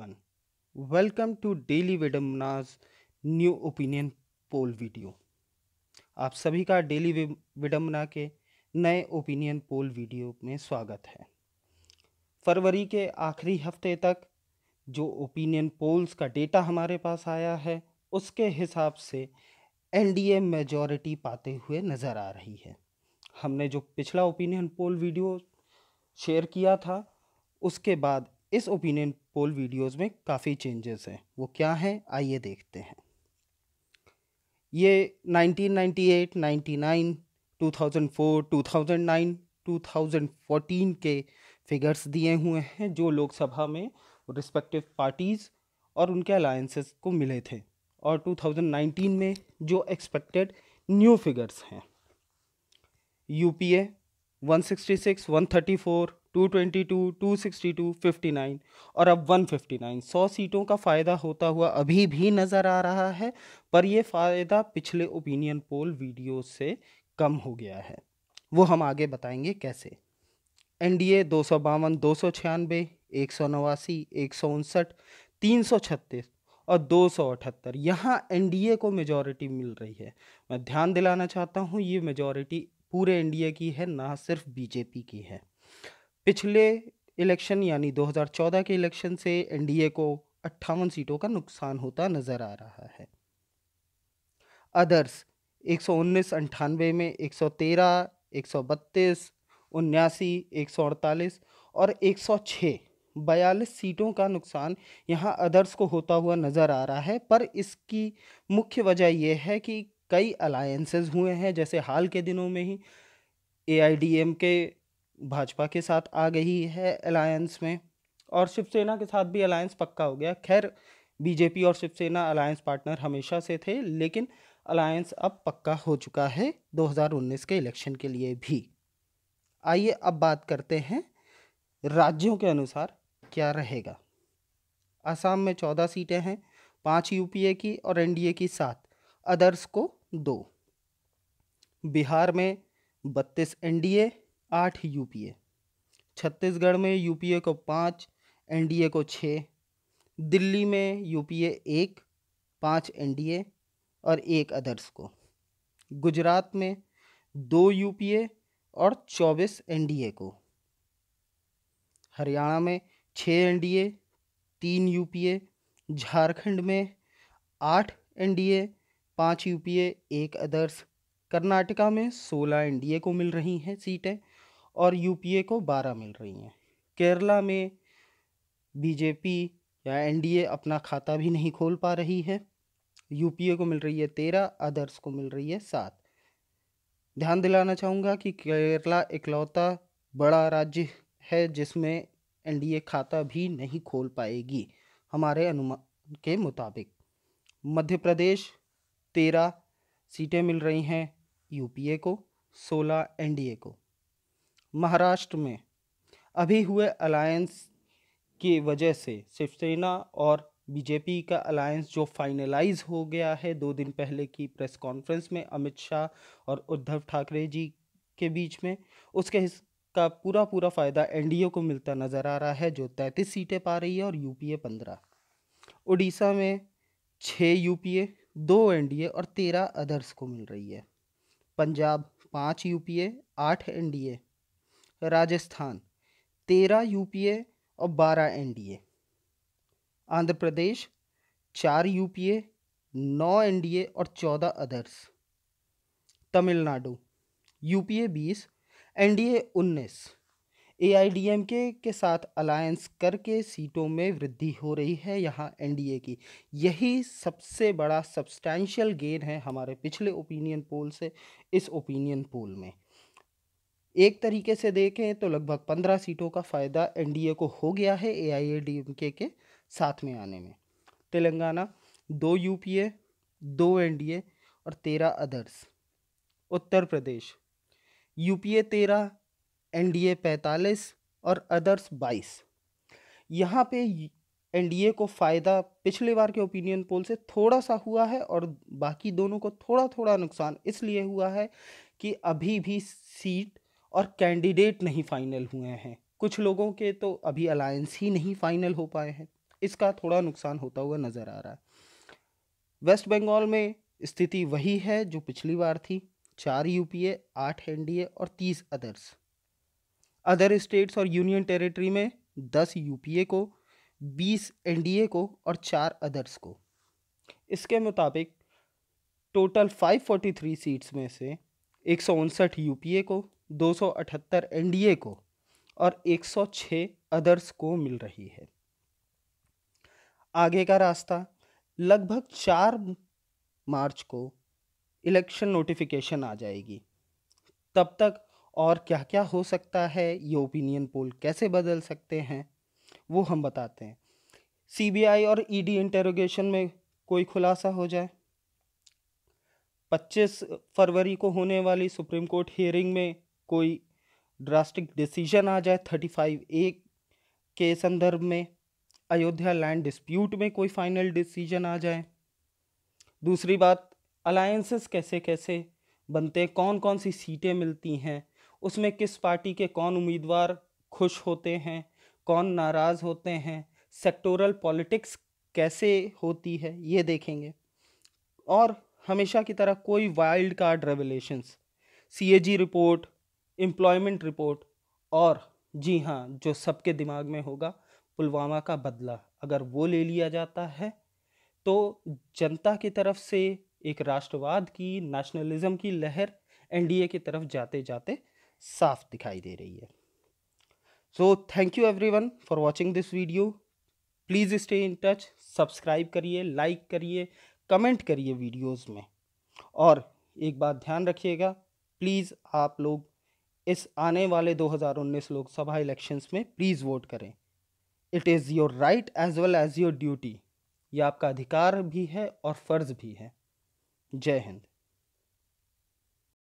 everyone. Welcome to Daily Vidamna's new opinion poll video. आप सभी का डेली विडम्बना के नए ओपिनियन पोल वीडियो में स्वागत है। फरवरी के आखिरी हफ्ते तक जो ओपिनियन पोल्स का डेटा हमारे पास आया है उसके हिसाब से एनडीए मेजॉरिटी पाते हुए नज़र आ रही है। हमने जो पिछला ओपिनियन पोल वीडियो शेयर किया था उसके बाद इस ओपिनियन पोल वीडियोस में काफ़ी चेंजेस हैं। वो क्या हैं आइए देखते हैं। ये 1998, 99, 2004, 2009, 2014 के फिगर्स दिए हुए हैं जो लोकसभा में रिस्पेक्टिव पार्टीज़ और उनके अलायंसेस को मिले थे, और 2019 में जो एक्सपेक्टेड न्यू फिगर्स हैं। यूपीए 166, 134, 222, 262, 59 और अब 159 100 सीटों का फ़ायदा होता हुआ अभी भी नज़र आ रहा है, पर यह फ़ायदा पिछले ओपिनियन पोल वीडियो से कम हो गया है। वो हम आगे बताएंगे कैसे। एनडीए 252, 296, 189, 159, 336 और 278, यहाँ एनडीए को मेजॉरिटी मिल रही है। मैं ध्यान दिलाना चाहता हूँ ये मेजॉरिटी पूरे एनडीए की है, ना सिर्फ बीजेपी की है। पिछले इलेक्शन यानी 2014 के इलेक्शन से एनडीए को 58 सीटों का नुकसान होता नजर आ रहा है। अदर्स 119, 98 में 113, 132, 79, 148 और 106 42 सीटों का नुकसान यहाँ अदर्स को होता हुआ नज़र आ रहा है। पर इसकी मुख्य वजह यह है कि कई अलायंसेस हुए हैं, जैसे हाल के दिनों में ही एआईडीएमके भाजपा के साथ आ गई है अलायंस में, और शिवसेना के साथ भी अलायंस पक्का हो गया। खैर बीजेपी और शिवसेना अलायंस पार्टनर हमेशा से थे, लेकिन अलायंस अब पक्का हो चुका है 2019 के इलेक्शन के लिए भी। आइए अब बात करते हैं राज्यों के अनुसार क्या रहेगा। असम में 14 सीटें हैं, 5 यूपीए की और एनडीए की 7, अदर्स को 2। बिहार में 32 एनडीए, 8 यूपीए। छत्तीसगढ़ में यूपीए को 5, एनडीए को 6। दिल्ली में यूपीए 1, 5 एनडीए और 1 अदर्स को। गुजरात में 2 यूपीए और 24 एनडीए को। हरियाणा में 6 एनडीए, 3 यूपीए। झारखंड में 8 एनडीए, 5 यूपीए, 1 अदर्स। कर्नाटका में 16 एनडीए को मिल रही हैं सीटें और यूपीए को 12 मिल रही हैं। केरला में बीजेपी या एनडीए अपना खाता भी नहीं खोल पा रही है। यूपीए को मिल रही है 13, अदर्स को मिल रही है 7। ध्यान दिलाना चाहूँगा कि केरला इकलौता बड़ा राज्य है जिसमें एनडीए खाता भी नहीं खोल पाएगी हमारे अनुमान के मुताबिक। मध्य प्रदेश 13 सीटें मिल रही हैं यूपीए को, 16 एनडीए को। महाराष्ट्र में अभी हुए अलायंस की वजह से शिवसेना और बीजेपी का अलायंस जो फाइनलाइज हो गया है 2 दिन पहले की प्रेस कॉन्फ्रेंस में अमित शाह और उद्धव ठाकरे जी के बीच में, उसके का पूरा फ़ायदा एनडीए को मिलता नज़र आ रहा है जो 33 सीटें पा रही है और यूपीए 15। उड़ीसा में 6 यूपीए, 2 एनडीए और 13 अदर्स को मिल रही है। Punjab 5 UPA, 8 NDA. Rajasthan 13 UPA और 12 NDA. Andhra Pradesh 4 UPA, 9 NDA और 14 others. Tamil Nadu UPA 20, NDA 19। AIADMK के साथ अलायंस करके सीटों में वृद्धि हो रही है यहाँ एनडीए की। यही सबसे बड़ा सब्सटैंशियल गेन है हमारे पिछले ओपिनियन पोल से इस ओपिनियन पोल में। एक तरीके से देखें तो लगभग 15 सीटों का फ़ायदा एनडीए को हो गया है एआईएडीएमके के साथ में आने में। तेलंगाना 2 यूपीए, 2 एनडीए और 13 others. Uttar Pradesh UPA 13, NDA 45 और अदर्स 22। यहाँ पे एनडीए को फ़ायदा पिछले बार के ओपिनियन पोल से थोड़ा सा हुआ है और बाकी दोनों को थोड़ा थोड़ा नुकसान इसलिए हुआ है कि अभी भी सीट और कैंडिडेट नहीं फाइनल हुए हैं। कुछ लोगों के तो अभी अलायंस ही नहीं फाइनल हो पाए हैं। इसका थोड़ा नुकसान होता हुआ नज़र आ रहा है। वेस्ट बंगाल में स्थिति वही है जो पिछली बार थी, 4 यूपीए, 8 एनडीए और 30 अदर्स। अदर स्टेट्स और यूनियन टेरिटरी में 10 यूपीए को, 20 एनडीए को और 4 अदर्स को। इसके मुताबिक टोटल 543 सीट्स में से 159 यूपीए को, 278 एनडीए को और 106 अदर्स को मिल रही है। आगे का रास्ता, लगभग 4 मार्च को इलेक्शन नोटिफिकेशन आ जाएगी। तब तक और क्या क्या हो सकता है, ये ओपिनियन पोल कैसे बदल सकते हैं, वो हम बताते हैं। सीबीआई और ईडी इंटेरोगेशन में कोई खुलासा हो जाए, 25 फरवरी को होने वाली सुप्रीम कोर्ट हियरिंग में कोई ड्रास्टिक डिसीजन आ जाए 35A के संदर्भ में, अयोध्या लैंड डिस्प्यूट में कोई फाइनल डिसीजन आ जाए। दूसरी बात, अलायंसेस कैसे कैसे बनते हैं, कौन कौन सी सीटें मिलती हैं, उसमें किस पार्टी के कौन उम्मीदवार खुश होते हैं, कौन नाराज़ होते हैं, सेक्टोरल पॉलिटिक्स कैसे होती है, ये देखेंगे। और हमेशा की तरह कोई wild card revelations, CAG report, employment report और जी हाँ, जो सबके दिमाग में होगा, पुलवामा का बदला, अगर वो ले लिया जाता है तो जनता की तरफ से एक राष्ट्रवाद की, नेशनलिज्म की लहर एनडीए की तरफ जाते जाते साफ दिखाई दे रही है। So thank you everyone for watching this video. Please stay in touch, subscribe करिए, लाइक करिए, कमेंट करिए वीडियोस में। और एक बात ध्यान रखिएगा, प्लीज़ आप लोग इस आने वाले 2019 लोकसभा इलेक्शंस में प्लीज़ वोट करें। It is your right as well as your duty. ये आपका अधिकार भी है और फ़र्ज़ भी है। जय हिंद।